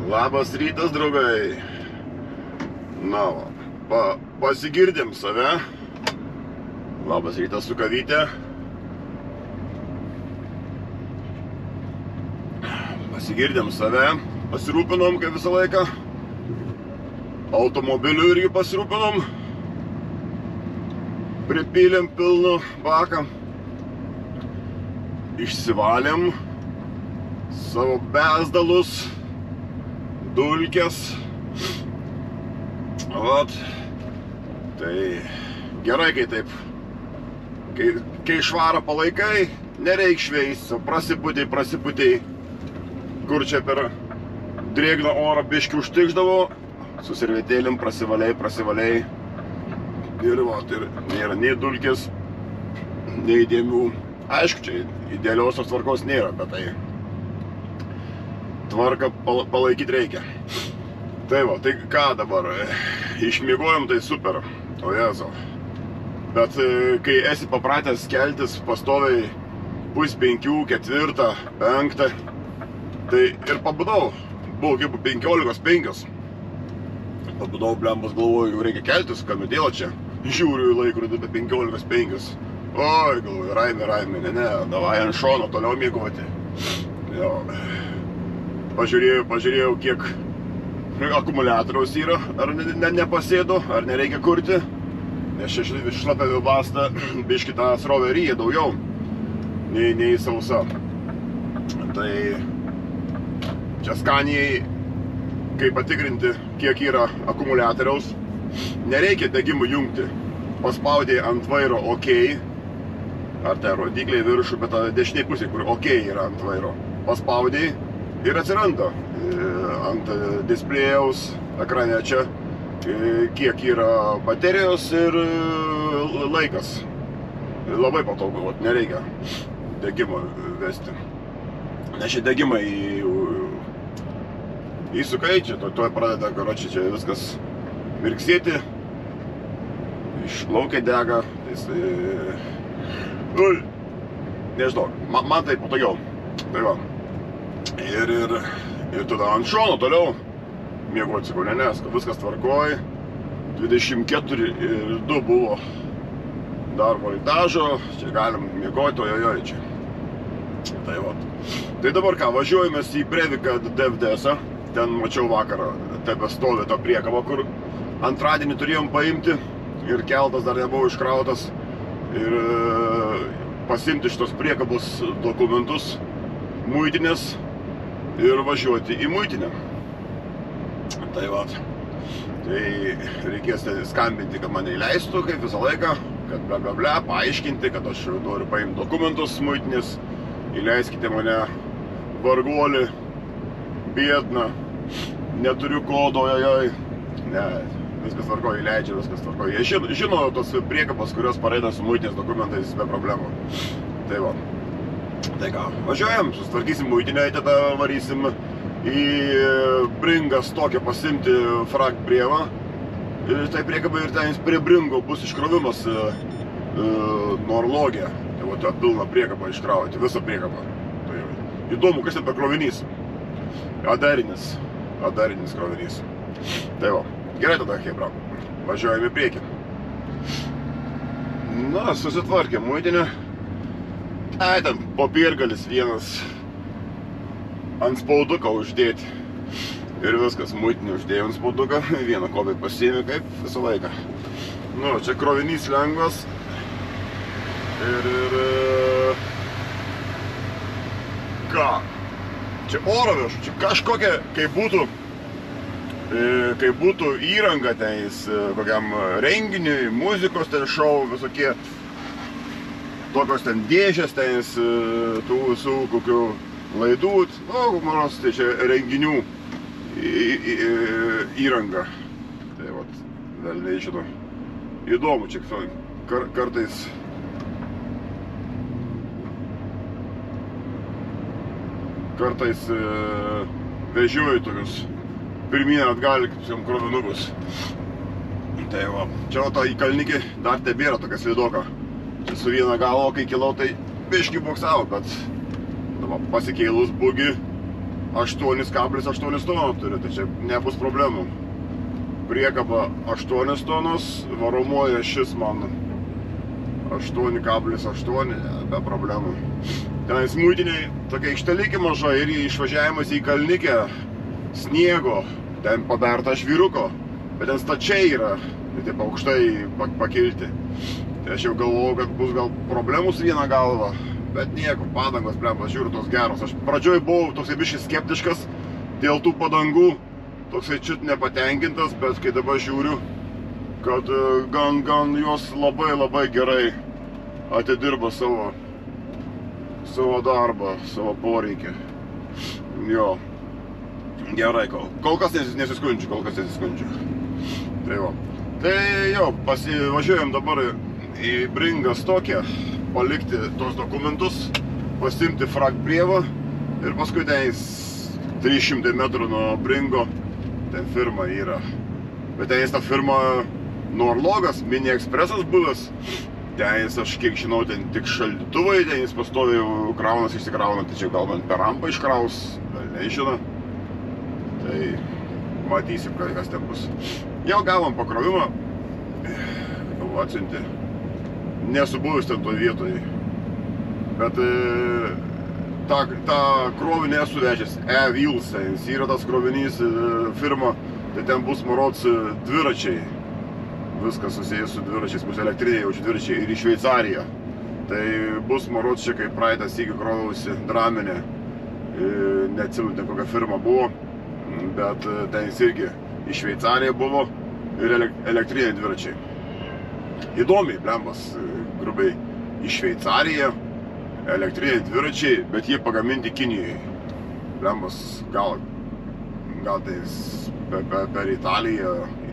Labas rytas, draugai. Na va, pasigirdim save. Labas rytas su kavytė. Pasigirdim save. Pasirūpinom kaip visą laiką. Automobiliu irgi pasirūpinom. Pripylėm pilną baką. Išsivalėm savo bezdalus, dulkes. Vat. Tai gerai, kai taip. Kai švarą palaikai, nereik šveist, prasiputei. Kur čia per drėgną orą biškį užtikždavo, su servetėlėm prasivaliai. Ir vat, ir nėra nei dulkės, nei dėmių. Aišku, čia idealiosios tvarkos nėra, bet tai tvarką palaikyti reikia. Tai va, tai ką dabar? Išmiegojom, tai super. O jezu. Bet kai esi papratęs keltis pastoviai 4:30, 4:00, 5:00, tai ir pabudau. Buvo kaip 15:05. Pabudau, blembas, galvoju, reikia keltis, kamedėlą čia. Žiūriu į laikrodį apie 15:05. Oi, galvoju, raimė, ne, davai ant šono toliau miegoti. Jo. Pažiūrėjau, kiek akumuliatoriaus yra, ar nepasėdo, ar nereikia kurti. Nes čia šlapia basta biškį tą srovę ryja daugiau, nei sausa. Tai čia skanijai, kaip patikrinti, kiek yra akumuliatoriaus, nereikia degimų jungti. Paspaudė ant vairo OK, ar tai rodikliai viršų, bet dešiniai pusė, kur OK yra ant vairo. Paspaudė ir atsiranda ant displėjaus ekrane čia, kiek yra baterijos ir laikas. Labai patogu, nereikia degimo vesti. Nes šį degimą įsukai, čia tuoj pradeda, karočią, čia viskas mirksėti, išplaukia dega, nežinau, man tai patogiau. Tai va. Ir tada ant šono toliau miegoti, sakau, nes, kad viskas tvarkoj. 24:02 buvo dar voltažo, čia galim miegoti, ojojoj čia. Tai va. Tai dabar ką, važiuojamės į Breviką DFDS-ą. Ten mačiau vakarą, tebe stovi tą priekabą, kur antradienį turėjom paimti ir keltas dar nebuvo iškrautas. Ir pasimti šitos priekabos dokumentus, muitinės ir važiuoti į muitinę. Tai va. Tai reikės skambinti, kad mane įleistų, kaip visą laiką, kad bla, paaiškinti, kad aš noriu paimti dokumentus muitinės, įleiskite mane, varguolį, biedną, neturiu kodo, ojojoj. Ne, viskas tvarkoja, įleidžia, viskas tvarkoja. Jie žino tos priekabos, kurios pareina su muitinės dokumentais be problemų. Tai va. Tai ką, važiuojam, sustvarkysim muitinę, tada varysim į Bringas tokią pasimti frakt prievą. Ir tai priekabai ir ten prie Bringo bus iškrovimas nuo Orlogė. Tai va, pilną priekabą iškrauti, visą priekabą. Tai įdomu, kas ten per krovinys. Adarinis krovinys. Tai va, gerai tada, hebra. Važiuojame į priekį. Na, susitvarkėm muitinę. Ten popiergalis vienas ant spauduką uždėti. Ir viskas, muitinį uždėjau ant spauduką. Vieną kopį pasiėmė, kaip visą laiką. Nu, čia krovinys lengvas. Ir ką? Čia oro viršų, čia kažkokia, kai būtų įranga tenais, kokiam renginiui, muzikos ten šou, visokie tokios ten dėžės tenais, tų visų kokių laidų, manos, tai čia renginių įranga. Tai vat, velniai žino. Įdomu, čia kartais vežioju tokius pirmyn atgal, kaip krovinukus. Tai va, čia to į Kalnikį dar tebėra tokia slidoka. Čia su viena galo, kai kilau, tai biškį boksavo, bet dabar pasikėlus bugi 8,8 tono turi, tai čia nebus problemų. Priekaba 8 tonos, varomoja šis man 8,8, be problemų. Tenais muitiniai tokia aikštelikė maža ir išvažiavimas į Kalnikę sniego, ten paberta švyruko, bet ten stačiai yra, tai taip aukštai pakilti. Tai aš jau galvojau, kad bus gal problemų su viena galva, bet nieko, padangos, blemba, žiūriu, tos geros. Aš pradžioj buvau toksai biškis skeptiškas dėl tų padangų, toksai čiut nepatenkintas, bet kai dabar žiūriu, kad gan jos labai gerai atidirba savo darbą, savo poreikį. Jo, gerai, kol kas nesiskundžiu. Tai va. Tai jo, važiuojam dabar į Bringą Stokę, palikti tos dokumentus, pasiimti fragtbrievą ir paskui tenais 300 metrų nuo Bringo, ten firma yra. Bet tenais ta firma Norlogas, Mini Expressas buvęs, tenais aš kiek žinau, ten tik šaldytuvai, tenais pastoviai kraunas išsikrauna, tai čia galbūt per rampą iškraus, nežino. Tai matysim, kas ten bus. Jau gavom pakrovimą, jau atsiuntė. Nesu buvęs ten toj vietoj, bet tą krovinį esu vežęs E-Wheels, jis yra tas krovinys firma, tai ten bus marods dviračiai, viskas susijęs su dviračiais, bus elektriniai jau dviračiai ir į Šveicariją. Tai bus marods čia, kai praeitą sykį kroviausi Draminė, neatsimenu, kokia firma buvo, bet ten jis irgi į Šveicariją buvo ir elektriniai dviračiai. Įdomiai, blembas, grubiai, į Šveicariją, elektriniai dviračiai, bet jie pagaminti Kinijoje. Blembas, gal tai per Italiją, į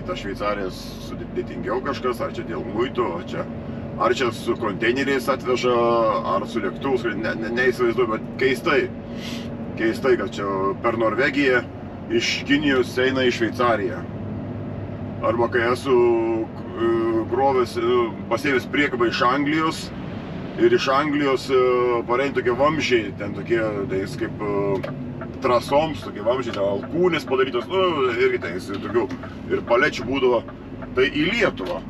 tą Šveicariją sudėtingiau kažkas, ar čia dėl muitų, ar čia su konteineriais atveža, ar su lėktuvus, neįsivaizduoju, bet keistai, kad čia per Norvegiją iš Kinijos eina į Šveicariją. Arba kai esu grovęs, pasėvęs priekabą iš Anglijos ir iš Anglijos parein tokie vamzdžiai, ten tokie, tais kaip trasoms, tokie vamzdžiai, ten alkūnės padarytos, irgi ten tokių ir palečių būdavo, tai į Lietuvą.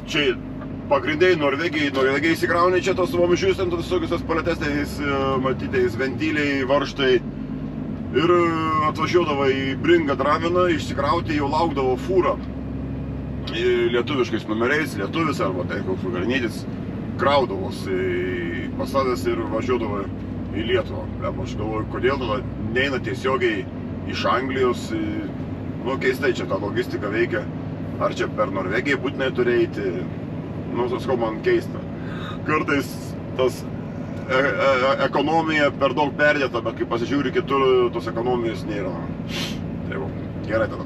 Čia pagrindai Norvegijai įsikraunė čia tos vamzdžius, ten tokios paletės, matytais ventiliai, varžtai. Ir atvažiuodavo į Bringą Draminą, išsikrauti jau laukdavo fūrą lietuviškais numeriais, lietuvis arba ten koks garnytis, kraudavosi pas savęs ir važiuodavo į Lietuvą. Aš galvoju, kodėl tada neina tiesiogiai iš Anglijos, keistai čia ta logistika veikia, ar čia per Norvegiją būtinai turi eiti, sakau, man keista. Kartais tas ekonomija per daug perdėta, bet kai pasižiūri kitur, tos ekonomijos nėra. Tai va, gerai tada.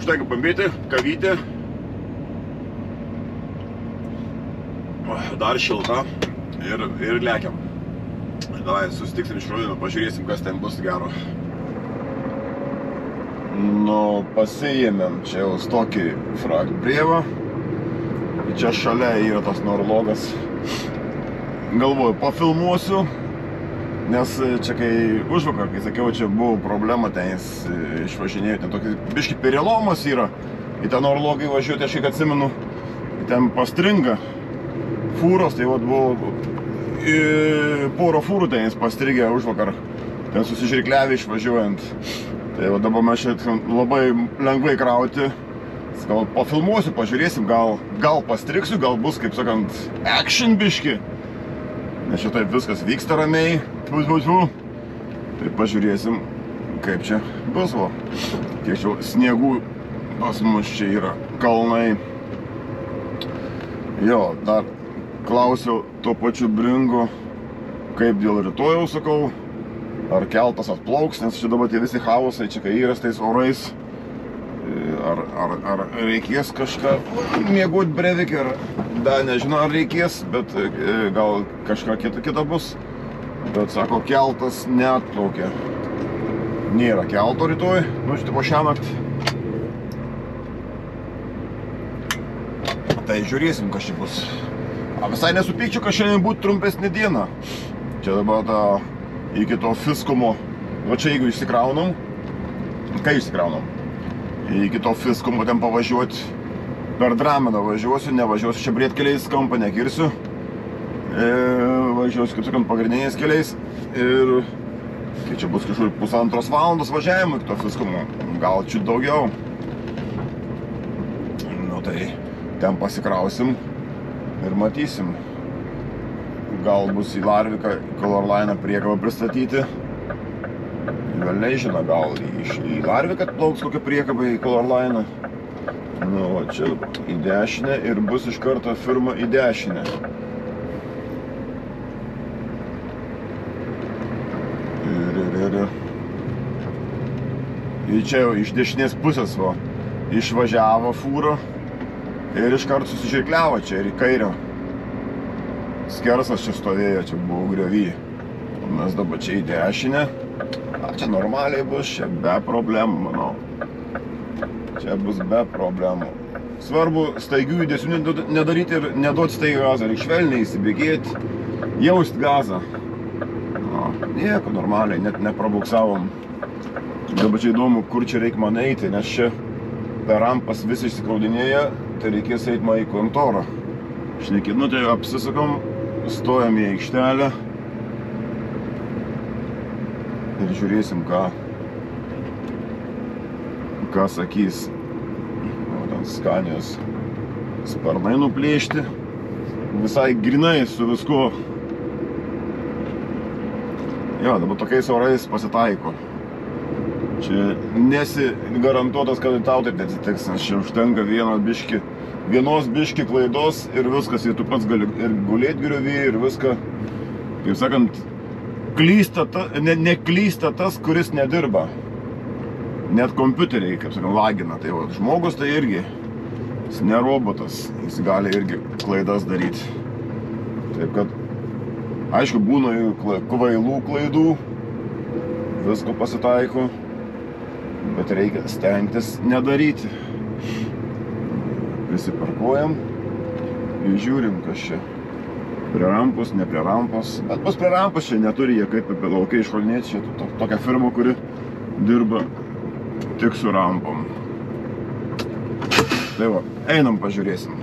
Užtenka pambėti, kavytė. Dar šilta ir lekiam. Davai, susitiksim iš Rudino, pažiūrėsim, kas ten bus gero. Pasiėmėm čia jau tokį fragtbrievą. Čia šalia yra tas Norlogas. Galvoju, pafilmuosiu, nes čia kai užvakar, kai sakiau, čia buvo problema, ten jis išvažinėjo, ten tokį biškį perėlomas yra, į tą Norlogą įvažiuoti, aš kiek atsimenu, ten pastringa fūros, tai vat buvo porą fūrų ten jis pastrigė užvakar, ten susižirkliavė išvažiuojant. Tai va dabar mes čia labai lengvai krauti, gal pafilmuosiu, pažiūrėsim, gal pastrigsiu, gal bus, kaip sakant, action biški. Nes čia taip viskas vyksta ramiai, tai pažiūrėsim, kaip čia bus, va. Kiek čia sniegų pas mus čia yra, kalnai. Jo, dar klausiau tuo pačiu Bringu, kaip dėl rytojaus, sakau, ar keltas atplauks, nes čia dabar tie visi chaosai, čia kai yra tais orais, ar reikės kažką miegot Breivik, ar dar nežinau, ar reikės, bet gal kažką kita bus. Bet sako, keltas neatplaukia. Nėra kelto rytoj, štai po šiąnakt. Tai žiūrėsim, kas čia bus. Visai nesupykčiau, kad šiandien būtų trumpesnė diena. Čia dabar iki to Fiskumo. Va čia jeigu išsikraunam. Kai išsikraunam? Iki to Fiskumo ten pavažiuoti. Per Draminą važiuosiu, nevažiuosiu čia Brietkeliais, kampą nekirsiu. Važiuosiu, kaip sakant, pagrindiniais keliais. Ir tai čia bus kažkur 1,5 valandos važiavimo iki to Fiskumo. Gal čia daugiau. Nu tai ten pasikrausim ir matysim. Gal bus į Larviką Color Line priekabą pristatyti. Velniai žino, gal į Larviką plauks kokią priekabą į Color Line. Nu, va čia į dešinę ir bus iš karto firma į dešinę. Ir čia jau iš dešinės pusės va, išvažiavo fūra ir iš karto susižirkliavo čia ir į kairę. Skersas čia stovėjo, čia buvo griovy. Mes dabar čia į dešinę. Čia normaliai bus, čia be problemų, manau. Čia bus be problemų. Svarbu staigių judesių nedaryti ir neduoti staigų gazą. Reikia švelniai įsibėgėti, jaust gazą. Nieko, normaliai, net neprabuksavom. Dabar čia įdomu, kur čia reikia man eiti, nes čia per rampas visi išsikraudinėja, tai reikės eiti man į kontorą. Šnekėt, nu tai apsisukam, stojam į aikštelę ir žiūrėsim, ką sakys. O, ten Skanijos sparnai nuplėšti, visai grinai su viskuo. Jo, dabar tokiais orais pasitaiko. Čia nesi garantuotas, kad tau taip neatsitiks, nes čia užtenka vienos biški klaidos ir viskas, ir tu pats gali ir gulėti griovy, ir viską, kaip sakant, neklysta tas, kuris nedirba. Net kompiuteriai, kaip sakant, lagina. Tai va, žmogus tai irgi, jis ne robotas, jis gali irgi klaidas daryti. Taip kad, aišku, būna kvailų klaidų, visko pasitaiko, bet reikia stengtis nedaryti. Prisiparkuojam ir žiūrim, kas čia. Prie rampos, ne prie rampos. Bet bus prie rampos čia neturi jie kaip apie laukai išvalinėti. Čia tokia firma, kuri dirba tik su rampom. Tai va, einam pažiūrėsim.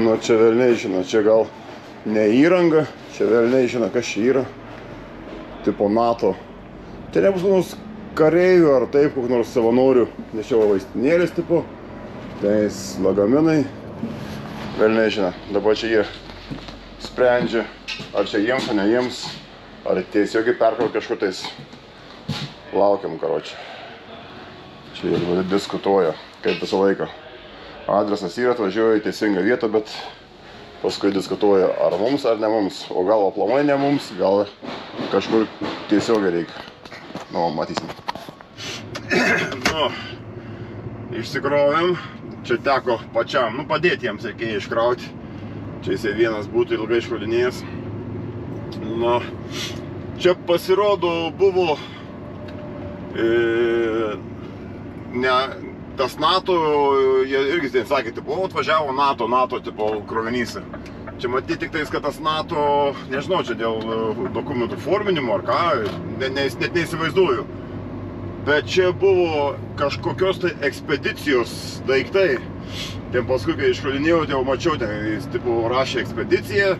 Nu, čia velniai žino, čia gal ne įranga, čia velniai žino, kas čia yra. Tipo NATO. Tai nebus nors kareivių ar taip, kokių nors savanorių, nešiau vaistinėlės tipo. Teis lagaminai. Velniai žino, dabar čia jie sprendžia, ar čia jiems, ar ne jiems, ar tiesiogiai perkraut kažkur tais. Laukiam, karočią. Čia jie diskutuoja, kaip visą laiką. Adresas yra, atvažiuoja į teisingą vietą, bet paskui diskutuoja, ar mums, ar ne mums. O gal aplamai ne mums, gal kažkur tiesiogiai reikia. Nu, matysim. Nu, išsikrovėm. Čia teko pačiam, padėti jiems reikėjo iškrauti. Čia jisai vienas būtų ilgai iškraudinėjęs. Nu, čia pasirodo buvo tas NATO, jie irgi sakė, tipo, atvažiavo NATO tipo krovinys. Čia matyti tik tais, kad tas NATO, nežinau, čia dėl dokumentų forminimo ar ką, net neįsivaizduoju. Bet čia buvo kažkokios tai ekspedicijos daiktai. Ten paskui, kai iškraudinėjau, tai jau mačiau, ten jis tipo rašė ekspediciją,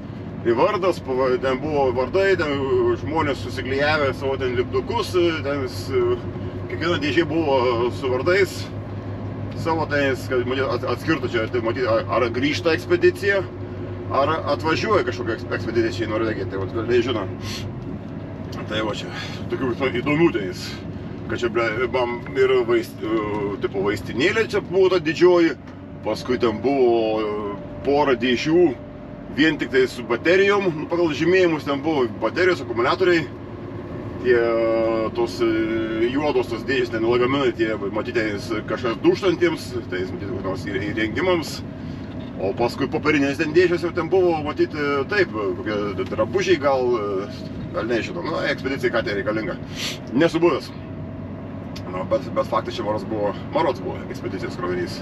vardas, ten buvo vardai, ten žmonės susiklijavę savo ten lipdukus, ten kiekviena dėžė buvo su vardais savo, kad atskirtų čia, tai matyti, ar grįžta ekspedicija, ar atvažiuoja kažkokia ekspedicija į Norvegiją, tai vat velniai žino. Tai va čia, tokių įdomių tenis. Kad čia ir vaistinėlė čia buvo ta didžioji, paskui ten buvo pora dėžių vien tik tai su baterijom, pagal žymėjimus ten buvo baterijos, akumuliatoriai, tie tos juodos tos dėžės, ten lagaminai, tie matyti kažkas duštantiems, tai matyti kokios įrengimams, o paskui popierinės ten dėžės jau ten buvo matyti taip, kokie drabužiai gal nežinau, nu, ekspedicijai ką tai reikalinga, nesu buvęs. Bet faktas čia marods buvo ekspedicijos krovinys.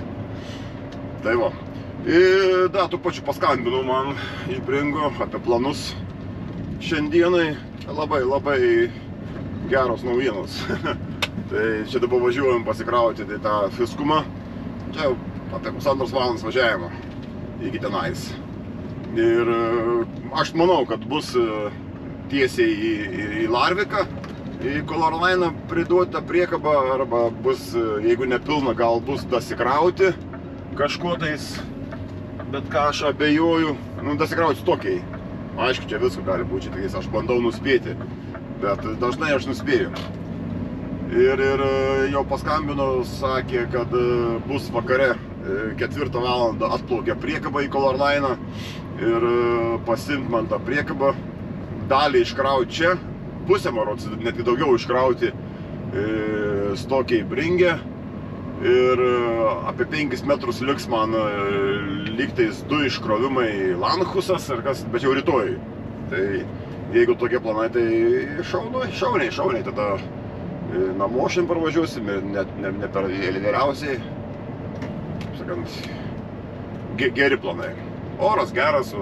Tai va. Ir da, tų pačių paskambinau man iš Bringo apie planus šiandienai. Labai geros naujienos. Tai čia dabar važiuojam pasikrauti tai tą Fiskumą. Čia apie 1,5 valandos važiavimo iki tenais. Ir aš manau, kad bus tiesiai į Larviką, į Color Line priduota priekaba, arba bus, jeigu nepilna, gal bus dasikrauti kažkuo tais, bet ką aš abejoju, dasikrauti stokiai. Aišku, čia visko gali būti, šitais aš bandau nuspėti, bet dažnai aš nuspėju. Ir jau paskambino, sakė, kad bus vakare 4 valandą atplaukia priekaba į Color Line ir pasiimt man tą priekabą, dalį iškrauti čia, pusę marods, netgi daugiau iškrauti stokiai Bringe ir apie 5 metrus liks man lygtais 2 iškrovimai Lanchusas, bet jau rytoj. Tai jeigu tokie planai, tai šauniai tada namo šiandien parvažiuosim ir ne per vėliausiai, sakant, geri planai. Oras geras,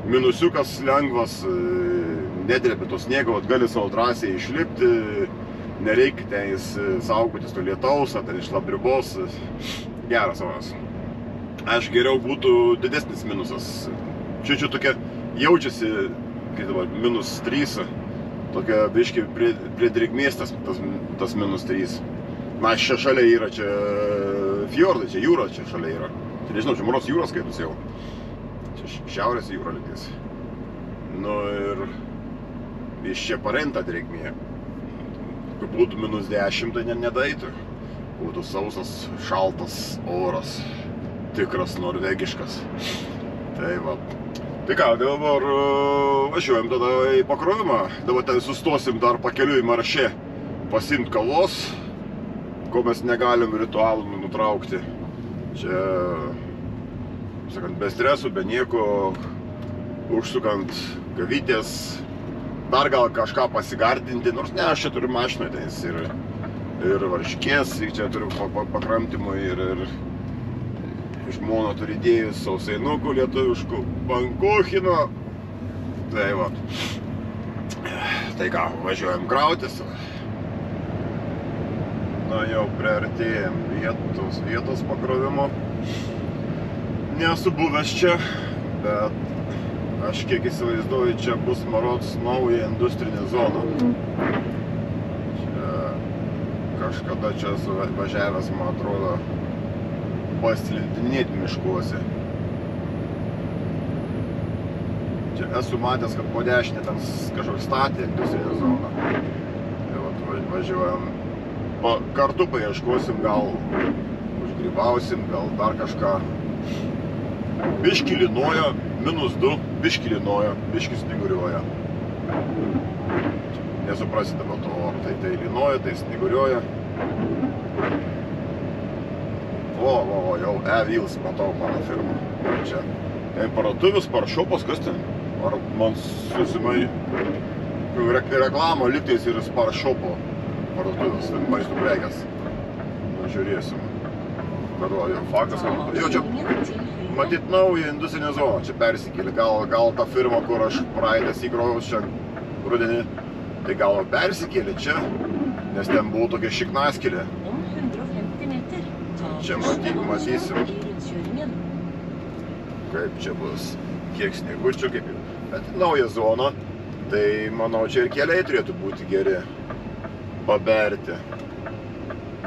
minusiukas lengvas, nedrebi to sniego, gali savo drąsiai išlipti, nereikia tenis saugotis to lietaus, ar ten iš šlapdribos, geras oras. Aš geriau būtų didesnis minusas. Čia tokia jaučiasi, kai dabar -3, tokia biški prie drėgmės tas -3. Na, čia šalia yra, čia fjordai, čia jūra čia šalia yra. Čia nežinau, čia Moros jūros skaitus jau. Čia šiaurės jūra lygis. Nu ir iš čia parenta drėgmė. Kai būtų -10, tai nedaitų. Būtų sausas, šaltas oras. Tikras norvegiškas. Tai va. Tai ką, dabar važiuojam tada į pakrovimą. Dabar ten sustosim dar pakeliui Maršė pasiimt kavos, ko mes negalim ritualų nutraukti. Čia, sakant, be stresų, be nieko, užsukant kavytės, dar gal kažką pasigardinti, nors ne, aš čia turiu mašiną tenis ir varškės, čia turiu pakramtimui ir žmona turi dėjus sausainukų lietuviškų, bankuchino. Tai va. Tai ką, važiuojam krautis. Na, jau priartėjom vietos pakrovimo. Nesu buvęs čia, bet aš kiek įsivaizduoju, čia bus marods nauja industrinė zona. Čia kažkada čia važiavęs, man atrodo, paslidinėti miškuose. Čia esu matęs, kad po dešinę ten kažkoks statė industrinę zoną. Tai va, važiuojam. Kartu paieškosim, gal užgrybausim, gal dar kažką. Biški lynoja, -2, biški lynoja, biški snyguriuoja. Nesuprasite dėl to, tai lynoja, tai snyguriuoja. O, jau E-Wheels, matau mano firmą. Čia parduotuvės, Paršopas, kas ten? Ar man susimai reklamo lygtais ir Paršopo parduotuvės, maisto prekės. Nu, žiūrėsim. Bet va, jau faktas, kad jau čia matyt nauja industrinė zona, čia persikėlė. Gal ta firma, kur aš praeitęs įkroviaus čia rudenį, tai gal persikėlė čia, nes ten buvo tokia šiknaskėlė. Čia matysim, kaip čia bus, kiek sniegučių, kaip jau. Bet nauja zona, tai manau, čia ir keliai turėtų būti geri, paberti.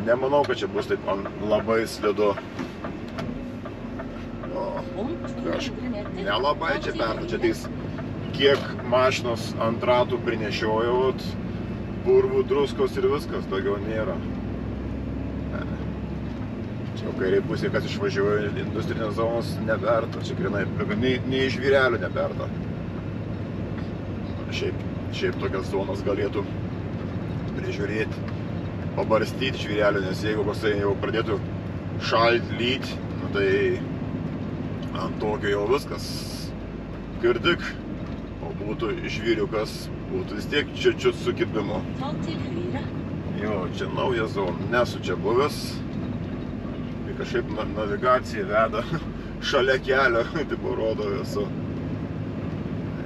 Nemanau, kad čia bus taip labai slidu. Nelabai čia berta, čia tais kiek mašinos ant ratų prinešiojo, purvų, druskos ir viskas, daugiau nėra. Čia jau kairiai pusė, kas išvažiuoja industrinės zonos, neberta. Čia grinai, nei iš vyrelių neberta. Šiaip tokias zonas galėtų prižiūrėti, pabarstyti iš vyrelių, nes jeigu pasai jau pradėtų šalt, lyt, tai ant tokio jau viskas girdik, o būtų žvyriukas, būtų vis tiek čiut su kirpimu. Jo, čia nauja zona, nesu čia buvęs. kažkaip navigacija veda šalia kelio, taip rodo esu.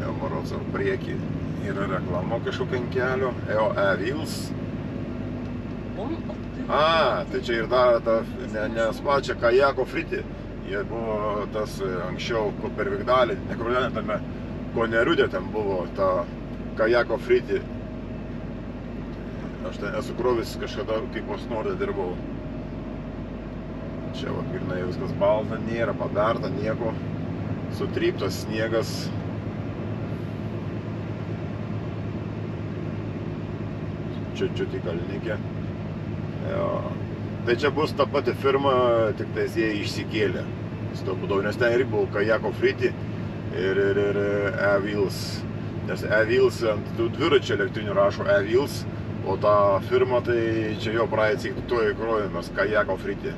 Jau maroco priekį yra reklama kažkokia ant kelio, E-Wheels. Tai čia ir dar ta nespačia kajako friti. Jie buvo tas anksčiau per Vigdalį, ne kur Vigdalį, tame Koneriudė ten buvo ta kajako friti. Aš ten esu krovis kažkada kaip Osnorde dirbau. Čia va, grynai viskas balta, nėra paberta nieko, sutryptas sniegas. Čiut į Kalnikę. Tai čia bus ta pati firma, tik tais jie išsikėlė. Nes ten irgi buvo kajako friti ir E-Wheels. Nes E-Wheels ant dviračio elektrinių rašo E-Wheels, o ta firma tai čia jo praeitį to įkrovimas kajako friti.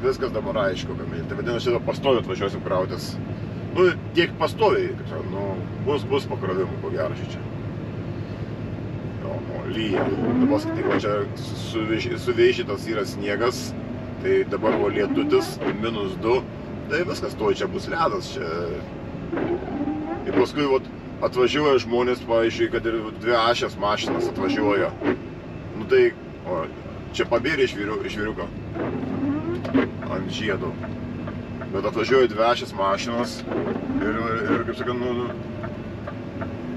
Viskas dabar aišku, kamilį. Tai vadinasi, šitą pastoviai atvažiuosim krautis. Nu, tiek pastoviai, bus pakrovimų, ko gero šičia. Lyja. Dabar skaityk, čia suveišytas yra sniegas, tai dabar buvo lietutis, -2, tai viskas to čia bus ledas. Čia. Ir paskui atvažiuoja žmonės, pavyzdžiui, kad ir 2 ašės mašinas atvažiuoja. Nu tai, čia pabėrė iš vyriuko ant žiedų. Bet atvažiuoja 2 ašės mašinas ir kaip sakant,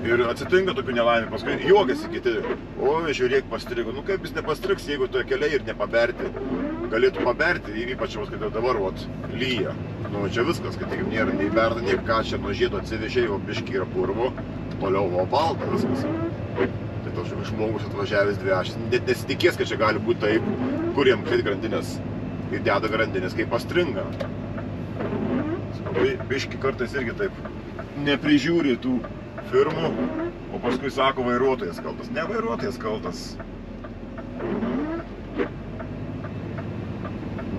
ir atsitinka tokių nelaimė, paskui juokiasi kiti. Oi, žiūrėk, pastrigo. Nu kaip jis nepastriks, jeigu toje keliai ir nepaberti. Galėtų paberti, ypač, kad dabar lyja. Nu, čia viskas, kad nėra nei berta, nei ką čia nuo žiedo atsivežė, o biški yra purvo, toliau balta viskas. Tai toks žmogus atvažiavęs 2 ašės. Net nesitikės, kad čia gali būti taip, kuriem kreit grandinės. Ir deda grandinės, kaip pastringa. Biški kartais irgi taip neprižiūri tų firmų, o paskui sako vairuotojas kaltas. Ne vairuotojas kaltas.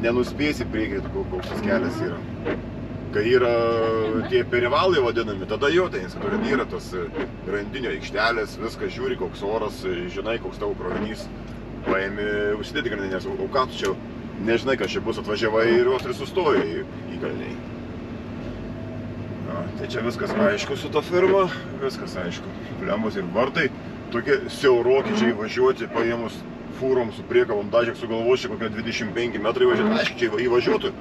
Nenuspėsi priekį, koks tas kelias yra. Kai yra tie perivalai vadinami, tada jau tai, kad yra tas grandinio aikštelės, viską žiūri, koks oras, žinai, koks tavo krovinys. Paėmi užsidėti grandinės, o ką tu čia nežinai, kas čia bus, atvažiavai ir vos ir sustoja į Kalniai. Tai čia viskas aišku su ta firma, viskas aišku. Plemos ir vartai, tokie siaurokičiai važiuoti, paėmus fūrom su priekavom, dažek sugalvos čia kokie 25 metrai važiuoti, aišku, čia įvažiuotų.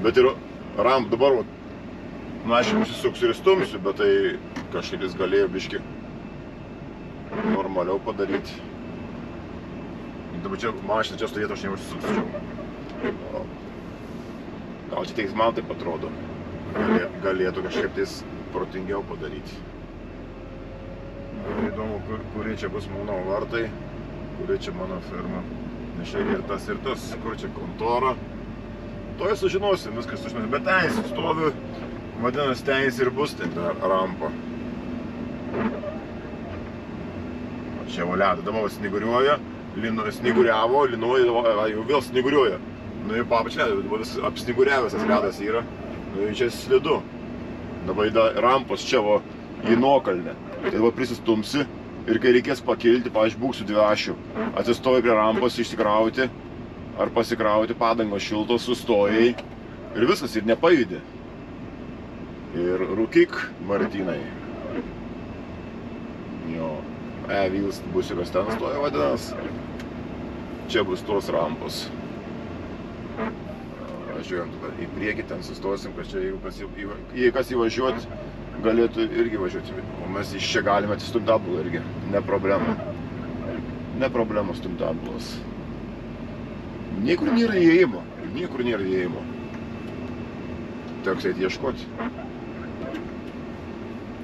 Bet ir ramp dabar, aišku, susisuksiu ir stumsiu, bet tai kažkaip jis galėjo biški normaliau padaryti. Dabar čia mašina čia stovėtų, aš neužsisuksiu. Gal čia teiks man taip atrodo. Galėtų kažkaip tais protingiau padaryti. Įdomu, kurie čia bus mano vartai, kurie čia mano firma. Nes čia ir tas, kur čia kontora. To jau sužinosim, viskas sužinosim. Bet ten jis stovi, vadinasi, ten jis ir bus ten ta rampa. Čia ledas, dabar snyguriuoja, snyguriavo, linuoja, jau vėl snyguriuoja. Nu, jau papač ledas, dabar vis apsnyguriavęs tas ledas yra. Nu, čia slidu. Dabar rampos čia į nuokalnę. Tai dabar prisistumsi ir kai reikės pakilti, pavyzdžiui, būksiu 2 ašių, atsistoji prie rampos, išsikrauti ar pasikrauti, padangos šiltos, sustojai ir viskas, ir nepajudi. Ir rūkyk, Martynai. Jo, E-Wheels busiukas ten stoja vadinas. Čia bus tos rampos. Važiuojam į priekį, ten sustosim, kad čia jeigu kas įvažiuoti, galėtų irgi važiuoti. O mes iš čia galime atsistumti atbulą irgi, ne problema. Ne problema stumti atbulas. Niekur nėra įėjimo, niekur nėra įėjimo. Teks eiti ieškoti.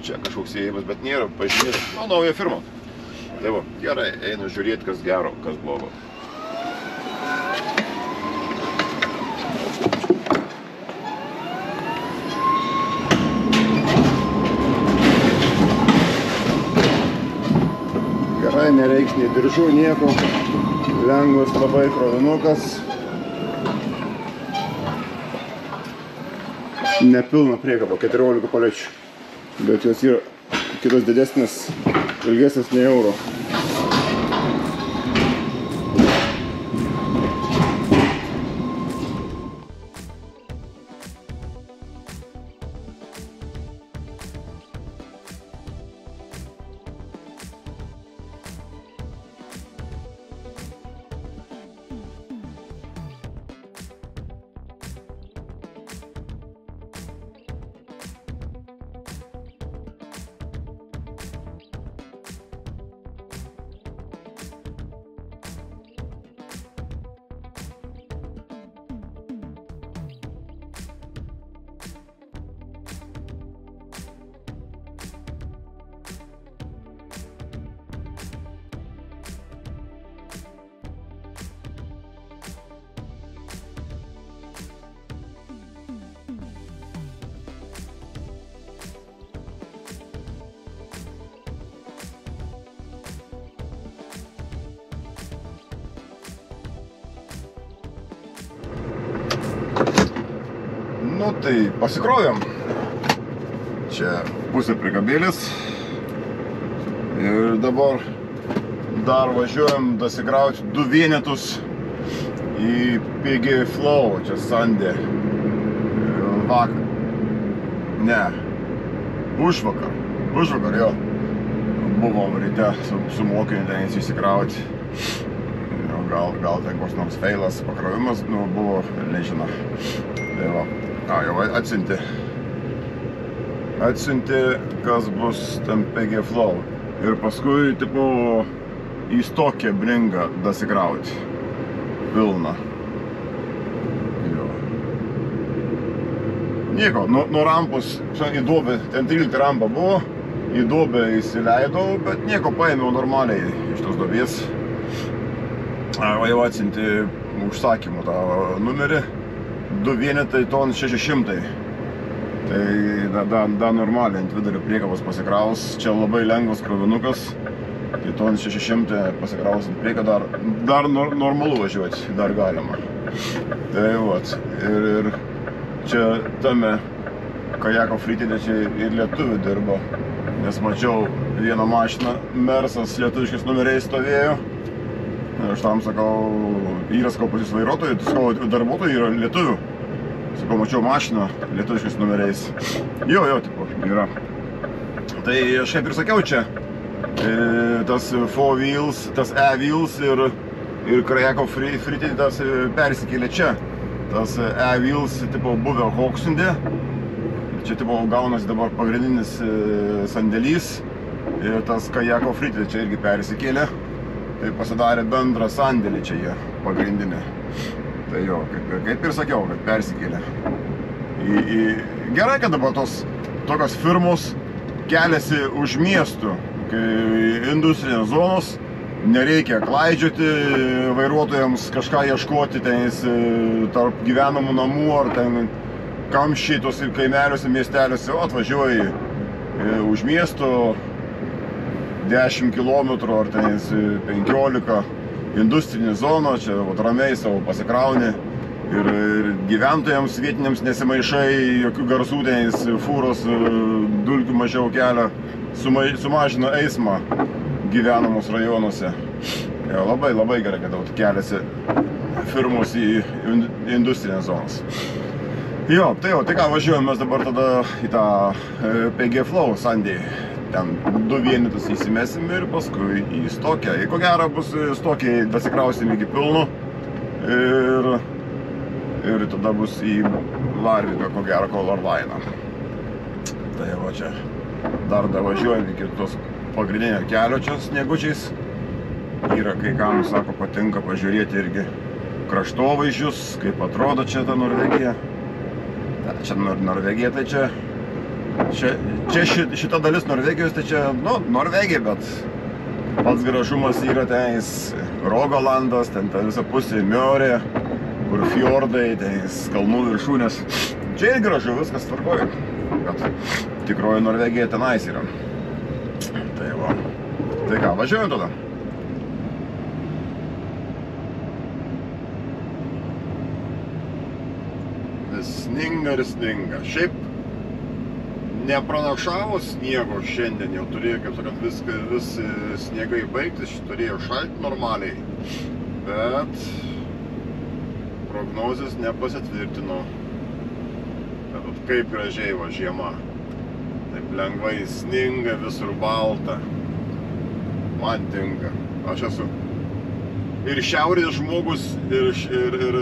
Čia kažkoks įėjimas, bet nėra pažymėta. Nu, nauja firma. Tai va, gerai, einu žiūrėti, kas gero, kas blogo. Gerai, nereiks nei diržų, nieko. Lengvas labai krovinukas. Nepilna priekaba, 14 palečių. Bet jos yra kitos didesnės, ilgesnės nei euro. Nu, tai pasikrovėm. Čia pusė prikabėlis. Ir dabar dar važiuojam dasikrauti 2 vienetus į PG Flow, čia Sandė. Užvakar, jo. Buvom ryte su mokiniu ten įsikrauti. Gal ten koks nors feilas, pakrovimas, nu, buvo, nežinau. Tai va, jau atsiuntė, kas bus tam PG Flow. Ir paskui, tipo, į Stokę Bringą dasikrauti. Pilna. Jo. Nieko, nuo rampos, į duobę, ten 13 rampa buvo, į duobę įsileidau, bet nieko, paėmiau normaliai iš tos duobės. Jau atsiuntė užsakymų tą numerį, 2 vienetai ton 600. Tai da normaliai ant vidurio priekabos pasikraus, čia labai lengvas krovinukas, tai ton 600 pasikraus ant priekabą, dar normalu važiuoti, dar galima. Tai vat, ir čia tame kajako flytinė čia ir lietuvių dirbo, nes mačiau vieną mašiną, Mersas lietuviškais numeriais stovėjo. Aš tam sakau, yra pas jūs vairuotojų, tai sakau, darbuotojų yra lietuvių. Sakau, mačiau mašiną lietuviškais numeriais. Jo, tipo, yra. Tai aš kaip ir sakiau čia, tas 4-wheels, tas E-wheels ir kajako flytinė tas persikėlė čia. Tas E-wheels, tipo, buvę Hoksundė. Čia, tipo, gaunasi dabar pagrindinis sandėlys. Ir tas kajako flytinė čia irgi persikėlė. Tai pasidarė bendrą sandėlį čia jie, pagrindinį. Tai jo, kaip ir sakiau, kad persikėlė. Gerai, kad dabar tokios firmos keliasi už miestų, kai industrinės zonos, nereikia klaidžioti vairuotojams kažką ieškoti tenais tarp gyvenamų namų ar ten kamščiai tos kaimeliuose, miesteliuose, atvažiuoji už miesto 10 km ar tenais 15 industrinė zona, čia ramiai savo pasikrauni ir gyventojams vietiniams nesimaišai, jokių garsų tenais, fūros, dulkių mažiau kelia, sumažina eismą gyvenamos rajonuose. Labai gerai, kad keliasi firmos į industrinės zonas. Jo, tai ką, važiuojam mes dabar tada į tą PG Flow Sandį. Ten 2 vienetus įsimesim ir paskui į Stokę. Ko gero bus Stokiai dasikrausim iki pilno ir tada bus į Larviką, ko gero, Colorlainą. Tai va čia dar važiuojam iki tos pagrindinio kelio čia sniegučiais. Yra kai kam, sako, patinka pažiūrėti irgi kraštovaizdžius, kaip atrodo čia ta Norvegija. Čia Norvegija, tai čia šita dalis Norvegijos, tai čia, nu, Norvegija, bet pats gražumas yra tenais Rogalandas, ten ta visa pusė Miorė, kur fjordai, tenais kalnų viršūnės. Čia ir gražu, viskas tvarkoja, bet tikroji Norvegija tenais yra. Tai va. Tai ką, važiuojam tada? Sninga ir sninga. Šiaip nepranašavo sniego šiandien, jau turėjo, kaip sakant, vis sniegai baigtis, turėjo šalti normaliai, bet prognozės nepasitvirtino. Bet kaip gražiai va žiema, taip lengvai sninga, visur balta, man tinka. Aš esu ir šiaurės žmogus, ir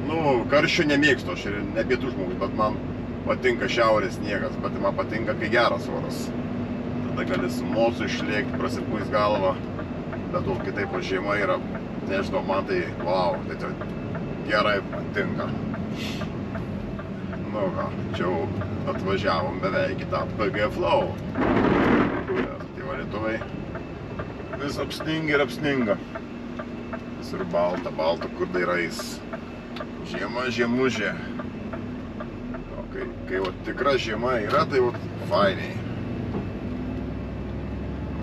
nu, karščio nemėgstu, aš ir ne pietų žmogus, bet man patinka šiaurės sniegas, bet man patinka, kai geras oras. Tada gali su mocu išlėkti, prasipūs galvą, bet kitaip žiema yra, nežinau, man tai, wow, tai gerai patinka. Nu ką, čia atvažiavom beveik į tą PG Flow. Tai va, lietuvai vis apsninga ir apsninga. Visur balta, kur dairais. Žiema, žiemužė. Kai tikra žiema yra, tai fainiai.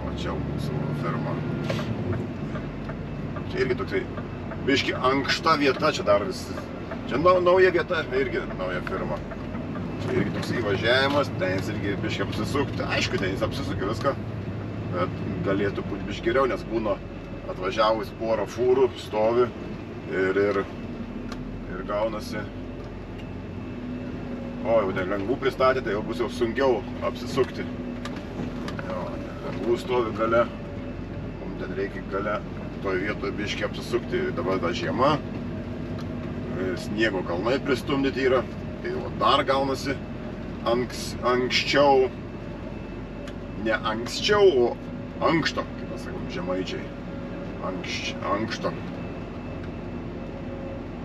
O čia mūsų firma. Čia irgi toksai biški ankšta vieta, čia dar vis Čia nauja vieta, irgi nauja firma. Čia irgi toks įvažiavimas, ten jis irgi biškai apsisukti. Aišku, ten jis apsisukė viską, bet galėtų būti biškai geriau, nes būna atvažiavus porą fūrų, stovi ir gaunasi. O, jau lengvų pristatė, tai jau bus jau sunkiau apsisukti. Jo, lengvų stovi gale, mums ten reikia gale toje vietoje biškai apsisukti. Dabar ta žiema, sniego kalnai pristumdyti yra, tai jau dar gaunasi anksčiau, ne anksčiau, o ankšto, kaip mes sakom, žemaičiai. Ankšto.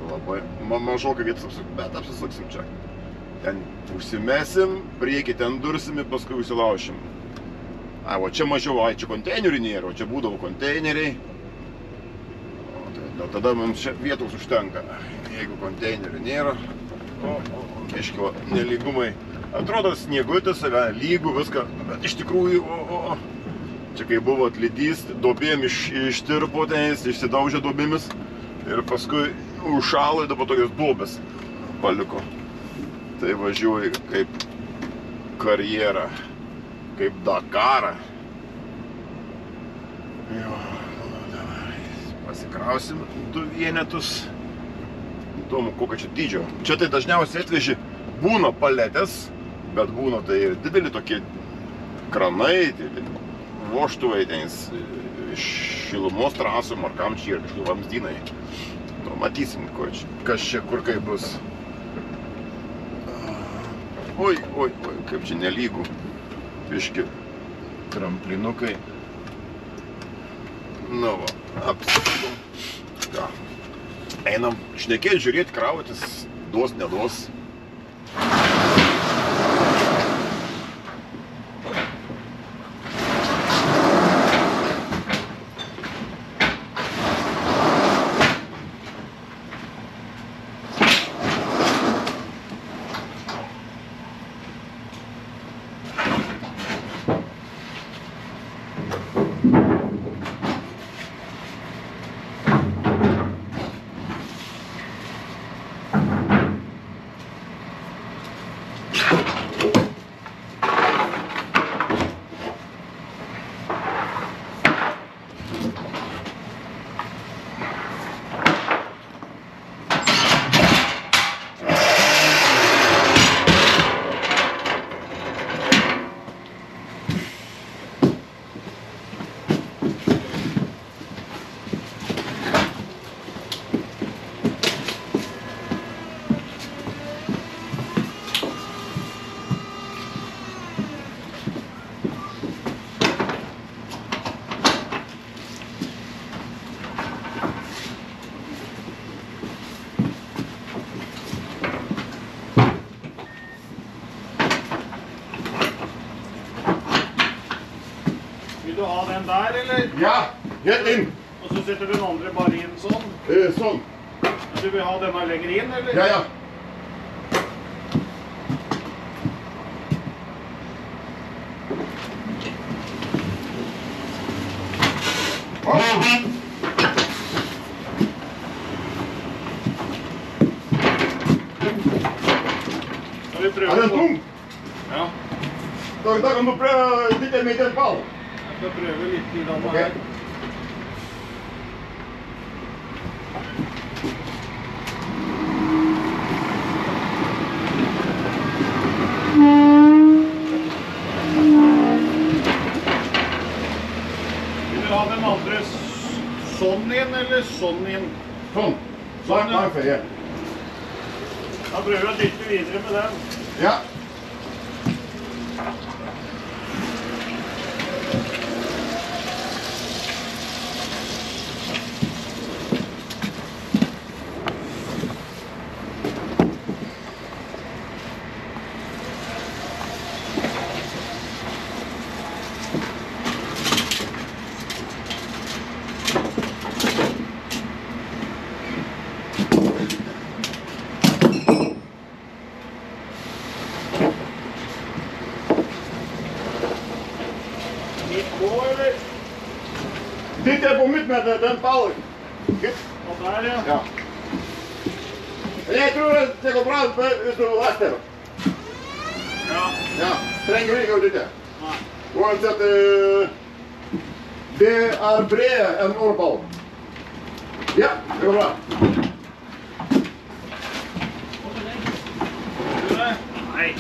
Labai mažokai vietos apsisukti, bet apsisuksim čia. Ten užsimesim, priekį ten dursim ir paskui užsilaušim. O čia mažiau, čia konteinerių nėra, o čia būdavo konteineriai. Tada mums čia vietos užtenka. Jeigu konteinerių nėra, biškio nelygumai. Atrodo sniegutis, lygų viską, bet iš tikrųjų, čia kai buvo atlydys, duobėm ištirpo ten, išsidaužė duobėmis ir paskui užšalo ir dabar tokios duobės paliko. Tai važiuoju kaip karjerą, kaip Dakarą. Jo, pasikrausim 2 vienetus. Įdomu, kokio čia dydžio. Čia tai dažniausiai atveži, būna paletės, bet būna tai ir dideli tokie kranai, vožtuvai, šilumos trasom ar kam čia yra kažkokie vamzdynai. Nu, matysim, kas čia, kur kaip bus. Oi, kaip čia nelygų. Biški tramplinukai. Nu va, apsisukam. Ką? Einam šnekėti, žiūrėti, krautis, duos, neduos. Du ha den der, eller? Ja, helt inn. Og så setter du den andre bare inn sånn? Sånn. Du vil ha denne lenger inn, eller? Ja. Skal vi prøve Er den tung? Ja. Da kan du prøve litt mer til ball. Jeg skal prøve litt i denne Okay. her. Vil du ha den andre sånn inn, eller sånn inn? Sånn. Sånn, ja. Ferie. Da prøver vi å dytte videre med den. Ja. Dit er på midt med den ballen. Og der, ja. Ja. Jag tror att det går bra ut ur lasten. Ja. Ja, tränger inte ut lite. Nei. Oavsett, det är bred en norrball. Ja, det går bra. Du det? Nei.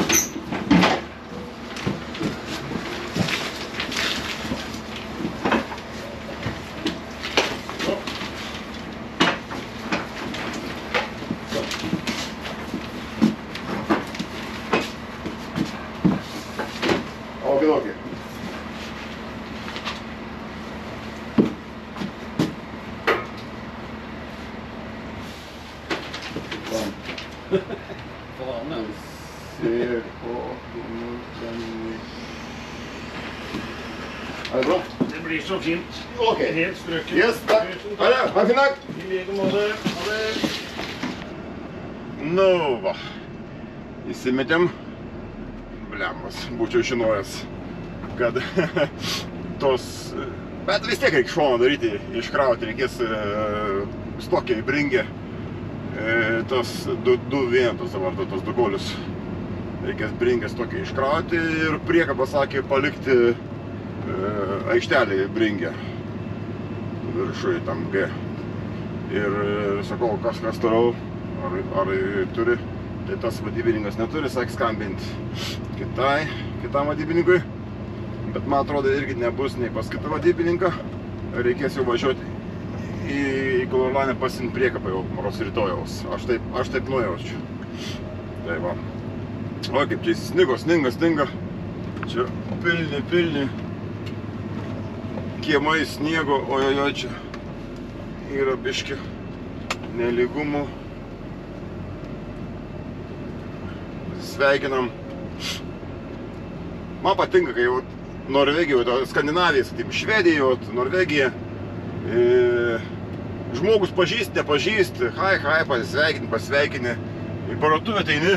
Okej. Faen, ja. Se på Är det bra? Det blir så fint. Okej. Helt strøket. Yes, tack. Tusen Ha det, ha en fin dag. I like måte. Ha det. Nu va. Įsimetėm. Blemas, būčiau žinojęs, kad tos... Bet vis tiek reikia šoną daryti, iškrauti, reikės stokiai bringė. Tos du vienetus dabar, tos du kolius. Reikės bringės tokiai iškrauti ir priekabą sakė palikti aikštelį bringę. Viršui tam G. Ir sakau, kas toliau, ar turi. Tai tas vadybininkas neturi, sakė skambinti kitam vadybininkui. Bet man atrodo irgi nebus nei pas kitą vadybininką. Reikės jau važiuoti į Kolorlanę pasiimti priekabą jau maros rytojaus. Aš taip nujaučiu. Tai va. O kaip čia sninga. Čia pilni. Kiemai sniego, ojojo čia. Yra biški nelygumų. Sveikinam. Man patinka, kai jau Norvegijoje, Skandinavija, sakykim, Švedija, Norvegija. Žmogus pažįst, nepažįst, hai, pasveikini. Į parduotuvę ateini.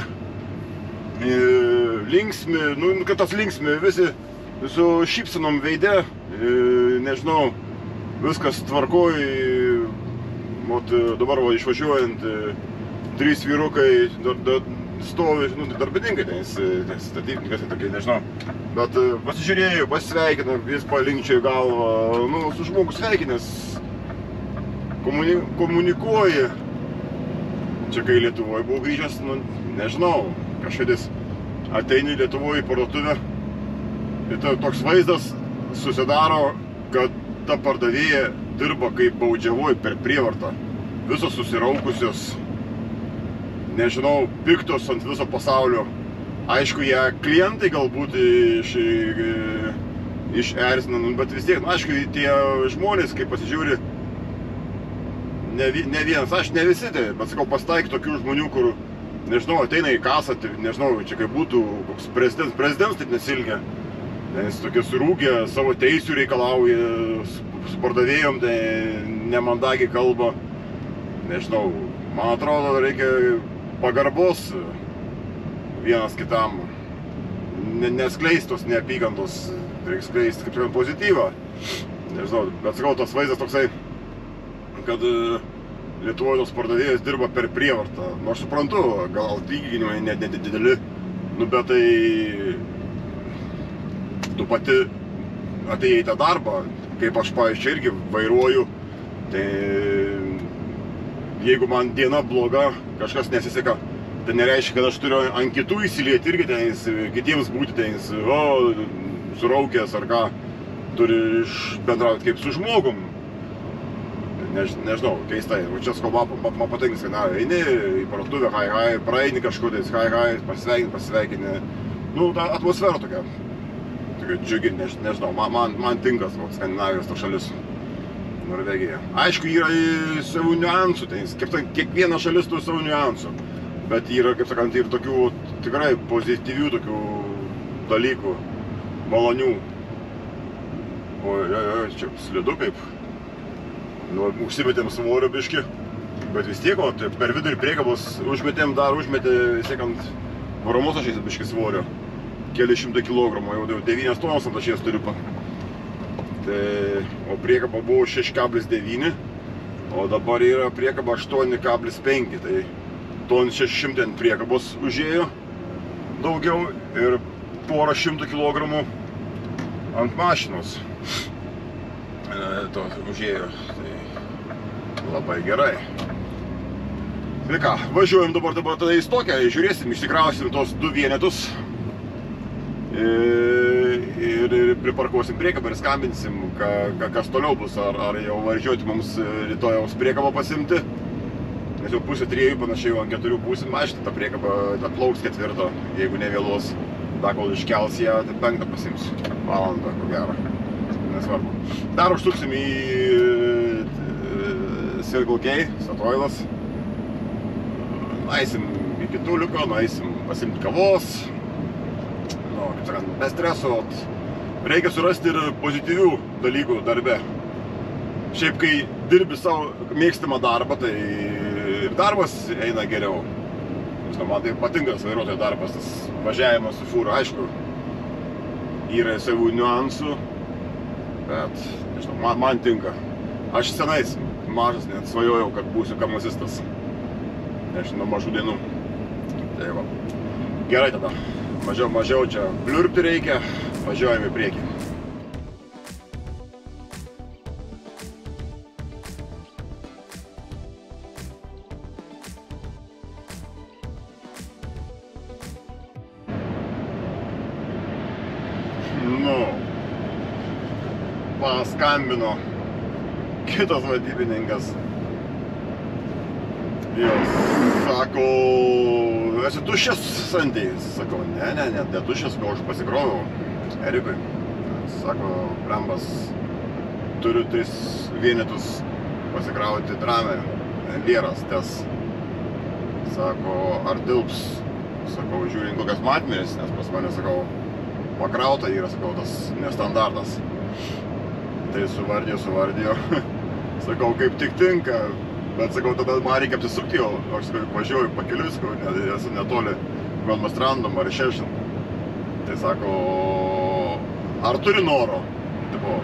Linksmi, kad tas linksmi, visi su šypsenom veide, nežinau, viskas tvarkoj. Dabar išvažiuojant, 3 vyrukai stovi, darbininkai, statybininkas, tokie, nežinau. Bet pasižiūrėjau, pasveikinu, vis palinkčioju galvą, su žmogus sveikinęs, komunikuoji. Čia kai Lietuvoje buvau grįžęs, nežinau, kažkadis ateini Lietuvoje į parduotuvę ir toks vaizdas susidaro, kad ta pardavėja dirba kaip baudžiavoji per prievartą. Visos susiraukusios, nežinau, piktos ant viso pasaulio. Aišku, jie klientai galbūt išerzina, bet vis tiek, aišku, tie žmonės, kai pasižiūri, ne vienas, aš ne visi, bet sakau, pasitaik tokių žmonių, kur, nežinau, ateina į kasą, nežinau, čia kaip būtų koks prezidentas taip nesilgia, nes tokie surūgę, savo teisių reikalauja, su pardavėjom, tai nemandagiai kalba, nežinau, man atrodo, reikia pagarbos vienas kitam, neskleistos neapykantos, reikia skleisti kaip sakant pozityvą, nežinau, bet sakau, tas vaizdas toksai, kad Lietuvoje tos pardavėjas dirba per prievartą. Aš suprantu, gal atlyginimai nedideli, bet tai tu pati atėjai į tą darbą, kaip aš, pavyzdžiui, irgi vairuoju, tai jeigu man diena bloga, kažkas nesiseka, tai nereiškia, kad aš turiu ant kitų įsilieti irgi tenis, kitiems būti tenis, suraukęs ar ką, turi bendrauti kaip su žmogum. Nežinau, keistai. O čia skau, man patinka, kad eini į parduotuvę, hai, praeini kažkur, hai, pasveikini. Ta atmosfera tokia džiugi, nežinau, man tinkas Skandinavijos ta šalis, Norvegija. Aišku, yra savų niuansų, kiekviena šalis turi savų niuansų, bet yra, kaip sakant, ir tokių tikrai pozityvių tokių dalykų, malonių. O, čia slidu kaip. Užsimetėm svorio biškį, bet vis tiek, per vidurį priekabos užmetė, vis tiek ant varomos ašies biškį svorio. Keli šimtai kilogramų, jau 9 tonos ant ašies turiu. O priekaba buvo 6,9, o dabar yra priekaba 8,5. Tai Ton 600 ant priekabos užėjo daugiau ir porą šimtų kilogramų ant mašinos to užėjo. Tai labai gerai. Tai ką, važiuojam dabar tada į stokę, žiūrėsim, išsikrausim tos 2 vienetus ir priparkuosim priekabą ir skambinsim, kas toliau bus, ar jau važiuoti mums rytojaus priekabą pasimti. Nes jau 2:30 panašiai ant 4 būsim, aišku, ta priekaba atplauks 4, jeigu nevėluos, dar kol iškels ją, tai 5 pasimsiu, valandą, ko gero, nesvarbu. Dar užsuksim į Circle K, Statoilas, nueisim iki Tuliko, nueisim pasimti kavos, nu, kaip sakant, be streso, reikia surasti ir pozityvių dalykų darbe. Šiaip, kai dirbi savo mėgstamą darbą, tai ir darbas eina geriau. Žinau, man tai patinka tas vairuotojo darbas, tas važiavimas su fūra, aišku, yra savų niuansų, bet, nežinau, man tinka. Aš senais, mažas, net svajojau, kad būsiu kamazistas. Nežinau, mažų dienų. Tai va. Gerai tada. Mažiau čia bliurpti reikia, važiuojame į priekį. Nu, paskambino kitas vadybininkas. Jis sako, esi tuščias Sandy? Sakau, ne tuščias, aš pasikroviau Erikui. Sako, brambas, turiu 3 vienetus pasikrauti dramę, lieras, tes. Sako, ar tilps? Sakau, žiūrint kokias matmenis, nes pas mane, sakau, pakrauta yra, sakau, tas nestandartas. Tai suvardijo. Sakau, kaip tik tinka. Bet, sakau, tada man reikia apsisukti jau, aš, sakau, važiuoju pakeliui, sakau, esu netoli Gondmastrandom ar Šešin. Tai sako, ar turi noro? Tipo,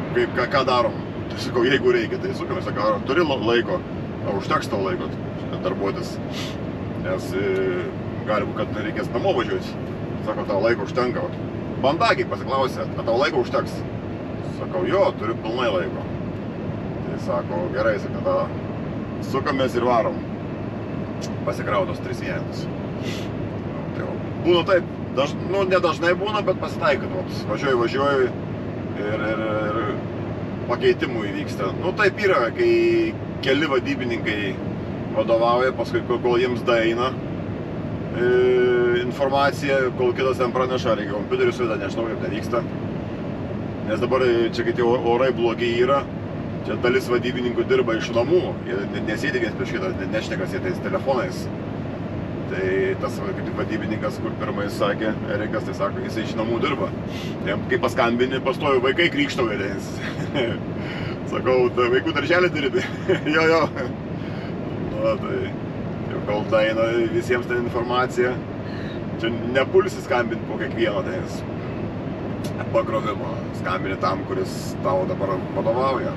ką darom? Tai sakau, jeigu reikia, tai sukame, sakau, ar turi laiko? Ar užteks tau laiko darbuotis? Nes gali būt, kad reikės namo važiuoti. Sako, tau laiko užtenka. Bandagiai pasiklausė, ar tau laiko užteks? Sakau, jo, turiu pilnai laiko. Tai sako, gerai, sakau, tada sukamės ir varom. Pasikrautos 3 vienetus. Tai būna taip, nedažnai būna, bet pasitaiko. Važiuoju ir pakeitimų įvyksta. Nu taip yra, kai keli vadybininkai vadovauja, paskui kol jiems daeina informacija, kol kitas ten praneša, reikia kompiuterius veda, nežinau, kaip ten vyksta. Nes dabar čia, kai tie orai blogi yra, čia dalis vadybininkų dirba iš namų, jie nesėdėkės prieš kitą, nešnekas jie tais telefonais. Tai tas vadybininkas, kur pirmai sakė, Erikas, tai sako, jisai iš namų dirba. Tai kai paskambini, pastoju, vaikai krykštauja. Sakau, tai vaikų darželį dirbi. Jo. Na, tai jau kol daina visiems ten informacija. Čia nepulsi skambinti po kiekvieno tenis pakrovimo. Skambini tam, kuris tavo dabar vadovauja.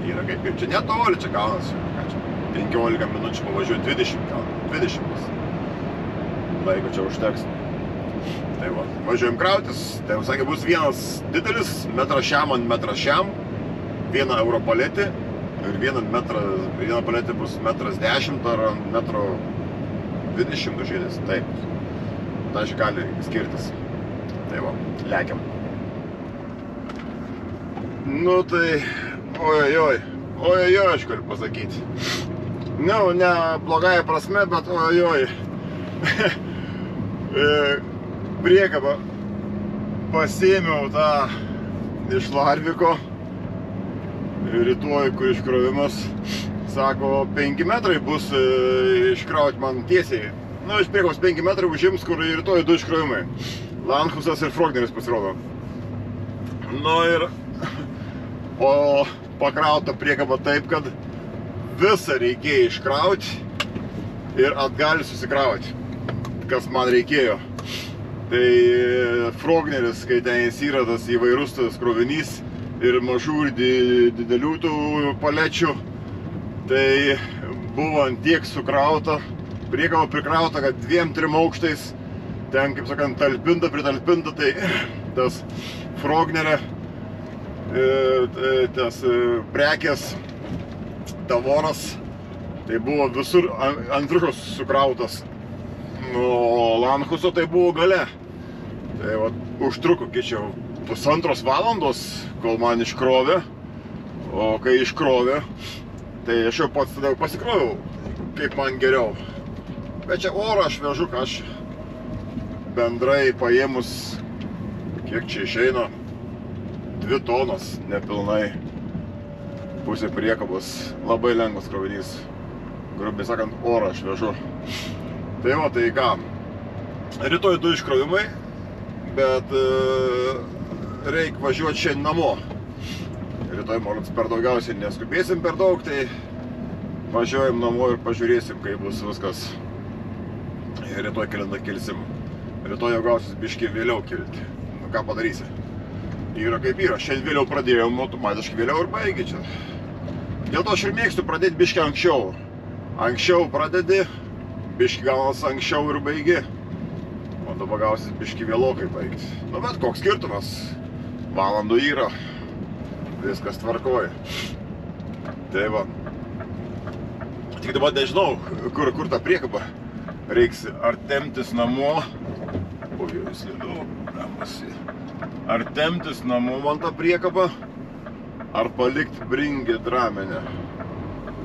Yra kaip čia netoli, čia gaunasi, 15 minučių pavažiuoju 20 bus. Laiko čia užteks. Tai va, važiuojam krautis, tai jau sakė, bus vienas didelis, metrašiam ant metrašiam, 1 euro paletė ir viena paletė bus 1,10 m ar 1,20 m dužėlis, taip. Tai gali skirtis. Tai va, lekiam. Nu tai, ojojoj, aš galiu pasakyti. Ne blogąja prasme, bet ojojoj. Priekabą pasiėmiau tą iš Larviko. Rytoj, kur iškrovimas, sako, 5 metrai bus iškrauti man tiesiai. Nu, iš priekabos 5 metrai užims, kur rytoj 2 iškrovimai. Lanchusas ir Frogneris pasirodo. Nu ir o pakrauta priekaba taip, kad visą reikėjo iškrauti ir atgal susikrauti, kas man reikėjo. Tai Frogneris, kai ten jis yra tas įvairus tas krovinys ir mažų ir didelių tų palečių, tai buvo ant tiek sukrauta, priekaba prikrauta, kad 2-3 aukštais, ten, kaip sakant, pritalpinta, tai tas Frognerio, tas prekės, tavoras, tai buvo visur ant viršaus sukrautas. O Lanhuso tai buvo gale. Tai va, užtruko, kičiau, 1,5 valandos, kol man iškrovė. O kai iškrovė, tai aš jau pats tada pasikroviau, kaip man geriau. Bet čia orą aš vežu, ką aš bendrai paėmus, kiek čia išeina, 2 tonos nepilnai. Pusė priekabos, labai lengvas krovinys. Grubiai sakant, orą aš vežu. Tai va, tai ką, rytoj 2 iškrovimai, bet reik važiuoti šiandien namo. Rytoj, morons, per daugiausiai neskubėsim per daug, tai važiuojam namo ir pažiūrėsim, kaip bus viskas. Ir rytoj kelintą kilsim. Rytoj jau gausis biškį vėliau kilti. Nu, ką padarysi? Yra kaip yra. Šiandien vėliau pradėjom, automatiškai vėliau ir baigi čia. Dėl to aš ir mėgstu pradėti biškį anksčiau. Anksčiau pradedi, biškį gaunas anksčiau ir baigi. O dabar gausis biškį vėlokai baigti. Nu, bet koks skirtumas. Valandų yra. Viskas tvarkoja. Tai va. Tik dabar nežinau, kur ta priekaba. Reiks ar temptis namo. Oi, jis liūdau, ramasi. Ar temptis namo man tą priekabą, ar palikti Bringė Dramenę.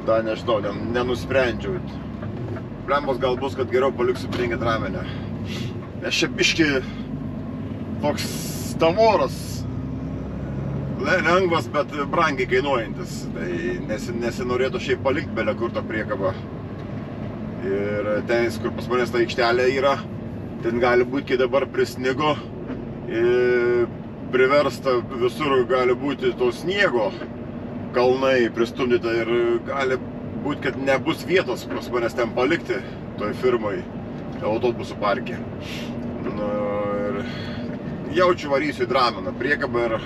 Da, nežinau, nenusprendžiau. Blembos gal bus, kad geriau paliksiu Bringė Dramenę. Nes čia biški toks tavoras. Lengvas, bet brangiai kainuojantis. Tai nesinorėtų šiaip palikti belė kur tą priekabą. Ir tenis, kur pas manęs ta aikštelė yra, ten gali būti, kai dabar prisnigo, priversta visur gali būti to sniego kalnai pristumdyta ir gali būti, kad nebus vietos pas manęs ten palikti toj firmai autobusų parke. Nu, ir jaučiu varysiu į Drameną priekabą ir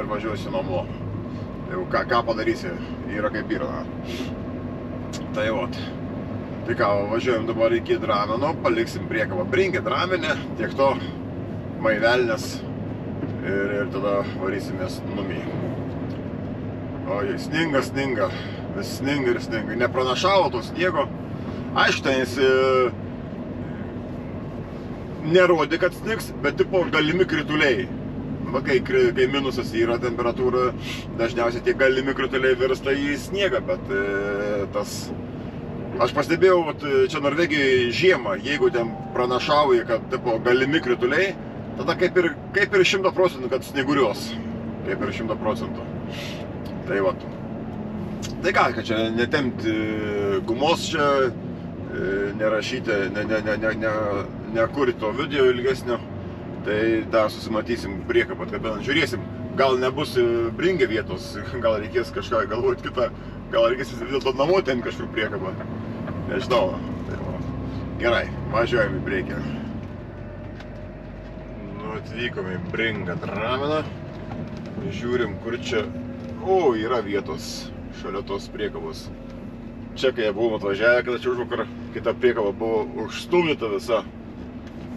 važiuosiu namo. Jau ką padarysi, yra kaip yra. Tai vot. Tai ką, važiuojam dabar iki Drameno, paliksim priekabą Bringė Dramenę, tiek to maivelnės ir tada varysimės numį. Oi, sninga, vis sninga ir sninga. Nepranašavo to sniego. Aišku, ten jis nerodė, kad snigs, bet tipo galimi krituliai. Va, kai minusas yra temperatūra, dažniausiai tie galimi krituliai virsta į sniegą, bet tas... Aš pastebėjau, čia Norvegijoje žiemą, jeigu ten pranašauja, kad tipo galimi krituliai, tada kaip ir 100%, kad snyguriuos. Kaip ir 100%. Tai vat. Tai ką, kad čia netemti gumos čia, nerašyti, nekurti to video ilgesnio. Tai dar susimatysim priekabą, tai bent žiūrėsim. Gal nebus Bringė vietos, gal reikės kažką galvoti kitą, gal reikės vis dėlto namo ten kažkur priekabą. Nežinau. Tai va. Gerai, važiuojam į priekį. Nu, atvykom į Bringę Drameną. Žiūrim, kur čia... O, yra vietos šalia tos priekabos. Čia, kai buvom atvažiavę, kada čia užvakar, kai ta priekaba buvo užstumdyta visa.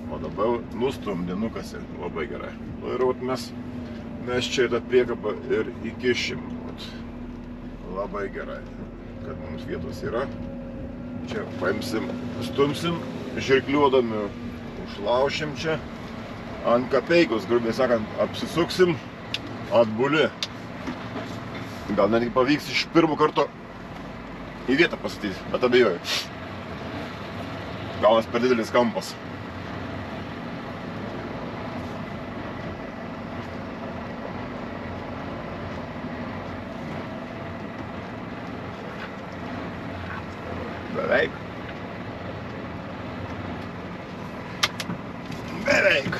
O dabar nustumdė, nukasi. Labai gerai. Nu, ir vat mes čia į tą priekabą ir įkišim. Labai gerai, kad mums vietos yra. Čia paimsim, stumsim, žirkliuodami, užlaušim čia. Ant kapeikos, grubiai sakant, apsisuksim, atbuli. Gal netgi pavyks iš pirmo karto į vietą pastatyti, bet abejoju. Gaunas per didelis kampas. Beveik. Beveik.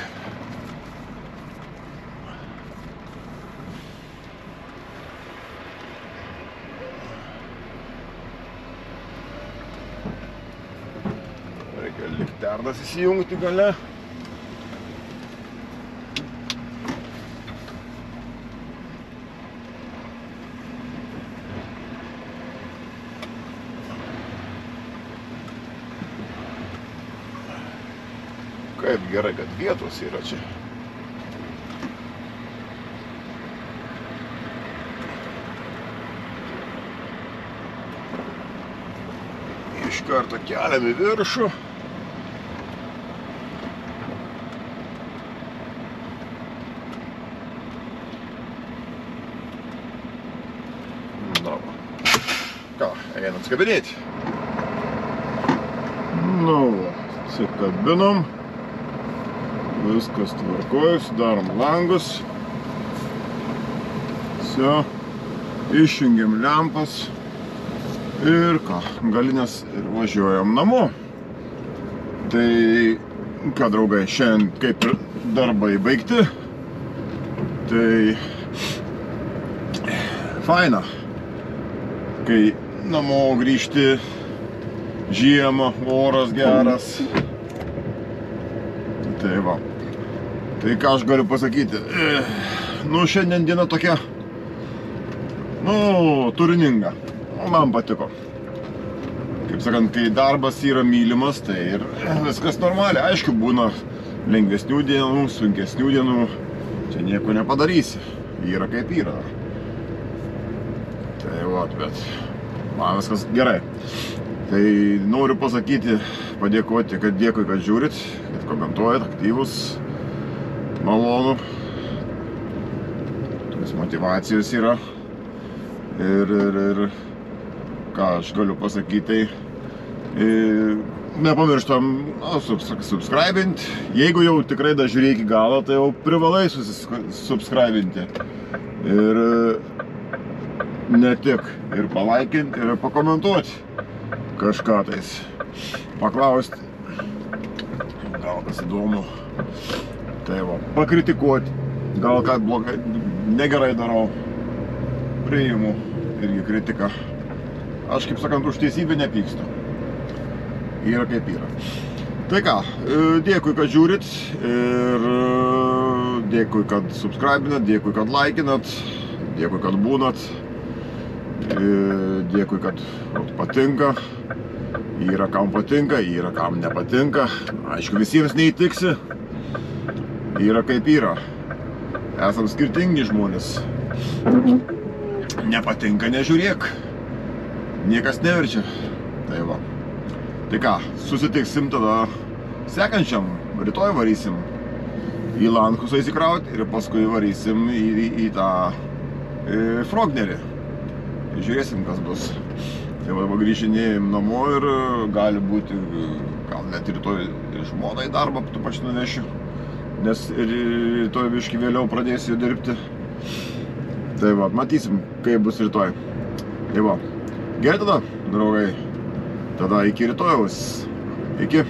Reikia likternas įsijungti gale. Kaip gerai, kad vietos yra čia. Iš karto keliam į viršų. Na, ką, einam skabinėti. Nu, atsikabinom. Viskas tvarkoja, sudarom langus. Все, išjungiam lempas. Ir ką, galinės ir važiuojam namo. Tai, ką draugai, šiandien kaip ir darbai baigti. Tai faina, kai namo grįžti, žiemą, oras geras. Tai va. Tai ką aš galiu pasakyti? Nu, šiandien diena tokia, nu, turininga. Man patiko. Kaip sakant, kai darbas yra mylimas, tai ir viskas normaliai. Aišku, būna lengvesnių dienų, sunkesnių dienų. Čia nieko nepadarysi. Yra kaip yra. Tai va, bet man viskas gerai. Tai noriu pasakyti, padėkoti, kad dėkui, kad žiūrit, kad komentuojat, aktyvus, malonu. Tos motyvacijos yra. Ir ką aš galiu pasakyti, nepamirštam subscribinti. Jeigu jau tikrai žiūrėjai iki galo, tai jau privalai subscribinti. Ir ne tik ir palaikinti, ir pakomentuoti kažką tais. Paklausti. Gal kas įdomu. Tai va, pakritikuoti. Gal ką blogai, negerai darau. Priimu irgi kritiką. Aš, kaip sakant, už teisybę nepykstu. Yra kaip yra. Tai ką, dėkui, kad žiūrit ir dėkui, kad subscribinat, dėkui, kad laikinat, dėkui, kad būnat, dėkui, kad patinka. Yra kam patinka, yra kam nepatinka. Aišku, visiems neįtiksi. Yra kaip yra. Esam skirtingi žmonės. Nepatinka, nežiūrėk. Niekas neverčia. Tai va. Tai ką, susitiksim tada sekančiam. Rytoj varysim į Lankusą įsikrauti ir paskui varysim į tą Frognerį. Žiūrėsim, kas bus. Tai va, grįžinėjim namo ir gali būti, gal net rytoj žmoną į darbą tu pačiu nuvešiu. Nes rytoj biškį vėliau pradėsiu dirbti. Tai va, matysim, kaip bus rytoj. Tai va, gerai tada, draugai. Tada iki rytojaus. Iki.